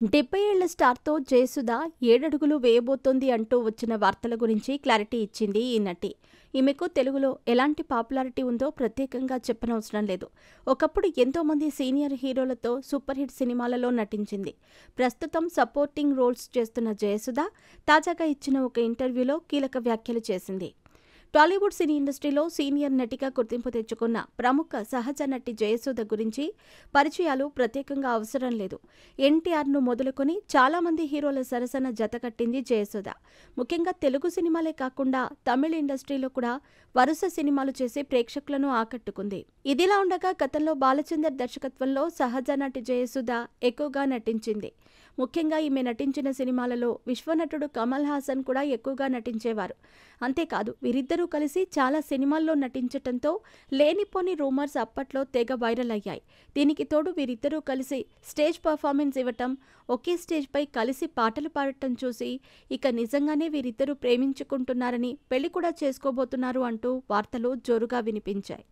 70 ఏళ్ల స్టార్‌తో జయసుధ ఏడడుగులు వేయబోతోంది అంటూ వచ్చిన వార్తల గురించి క్లారిటీ ఇచ్చింది ఈ నటి. ఈమెకు తెలుగులో ఎలాంటి పాపులారిటీ ఉందో ప్రత్యేకంగా చెప్పనవసరం లేదు. ఒకప్పుడు ఎంతోమంది సీనియర్ హీరోలతో సూపర్ హిట్ సినిమాలలో నటించింది. ప్రస్తుతం సపోర్టింగ్ రోల్స్ చేస్తున్న జయసుధ తాజాగా ఇచ్చిన ఒక ఇంటర్వ్యూలో కీలక వ్యాఖ్యలు చేసింది. టాలీవుడ్ సినీ ఇండస్ట్రీలో సీనియర్ నటిగా గుర్తింపు తెచ్చుకున్న ప్రముఖ సహజ నటి జయసుధ గురించి పరిచయాలు ప్రత్యేకంగా అవసరం లేదు. ఎన్టీఆర్ను మొదలుకొని చాలామంది హీరోల సరసన జతకట్టింది జయసుధ. ముఖ్యంగా తెలుగు సినిమాలే కాకుండా తమిళ ఇండస్ట్రీలో కూడా వరుస సినిమాలు చేసి ప్రేక్షకులను ఆకట్టుకుంది. ఇదిలా ఉండగా గతంలో బాలచందర్ దర్శకత్వంలో సహజ నటి జయసుధ ఎక్కువగా నటించింది. ముఖ్యంగా ఈమె నటించిన సినిమాలలో విశ్వనటుడు కమల్ హాసన్ కూడా ఎక్కువగా నటించేవారు. అంతేకాదు వీరిద్దరూ కలిసి చాలా సినిమాల్లో నటించటంతో లేనిపోని రూమర్స్ అప్పట్లో తెగ వైరల్ అయ్యాయి. దీనికి తోడు వీరిద్దరూ కలిసి స్టేజ్ పర్ఫార్మెన్స్ ఇవ్వటం, ఒకే స్టేజ్పై కలిసి పాటలు పాడటం చూసి ఇక నిజంగానే వీరిద్దరూ ప్రేమించుకుంటున్నారని, పెళ్లి కూడా చేసుకోబోతున్నారు అంటూ వార్తలు జోరుగా వినిపించాయి.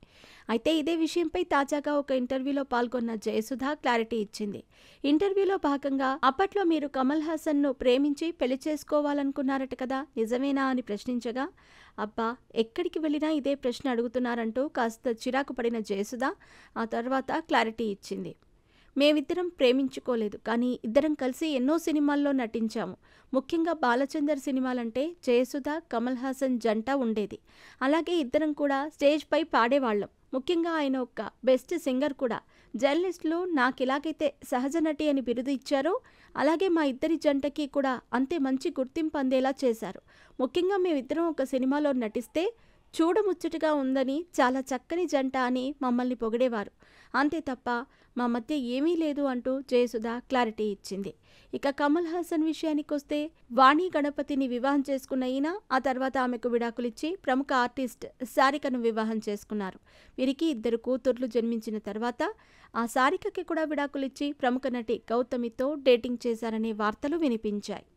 అయితే ఇదే విషయంపై తాజాగా ఒక ఇంటర్వ్యూలో పాల్గొన్న జయసుధ క్లారిటీ ఇచ్చింది. ఇంటర్వ్యూలో భాగంగా అప్పట్లో మీరు కమల్ హాసన్ను ప్రేమించి పెళ్లి చేసుకోవాలనుకున్నారట కదా, నిజమేనా అని ప్రశ్నించగా, అబ్బా ఎక్కడికి వెళ్ళినా ఇదే ప్రశ్న అడుగుతున్నారంటూ కాస్త చిరాకు పడిన జయసుధ ఆ తర్వాత క్లారిటీ ఇచ్చింది. మేమిద్దరం ప్రేమించుకోలేదు, కానీ ఇద్దరం కలిసి ఎన్నో సినిమాల్లో నటించాము. ముఖ్యంగా బాలచందర్ సినిమాలంటే జయసుధ, కమల్ హాసన్ జంట ఉండేది. అలాగే ఇద్దరం కూడా స్టేజ్పై పాడేవాళ్లం. ముఖ్యంగా ఆయన ఒక బెస్ట్ సింగర్ కూడా. జర్నలిస్టులు నాకెలాగైతే సహజ నటి అని బిరుదు ఇచ్చారో అలాగే మా ఇద్దరి జంటకి కూడా అంతే మంచి గుర్తింపు అందేలా చేశారు. ముఖ్యంగా మేమిద్దరం ఒక సినిమాలో నటిస్తే చూడముచ్చటగా ఉందని, చాలా చక్కని జంట అని మమ్మల్ని పొగిడేవారు. అంతే తప్ప మా మధ్య ఏమీ లేదు అంటూ జయసుధ క్లారిటీ ఇచ్చింది. ఇక కమల్ హాసన్ విషయానికొస్తే వాణి గణపతిని వివాహం చేసుకున్న ఈయన ఆ తర్వాత ఆమెకు విడాకులిచ్చి ప్రముఖ ఆర్టిస్ట్ సారికను వివాహం చేసుకున్నారు. వీరికి ఇద్దరు కూతుర్లు జన్మించిన తర్వాత ఆ సారికకి కూడా విడాకులిచ్చి ప్రముఖ నటి గౌతమితో డేటింగ్ చేశారనే వార్తలు వినిపించాయి.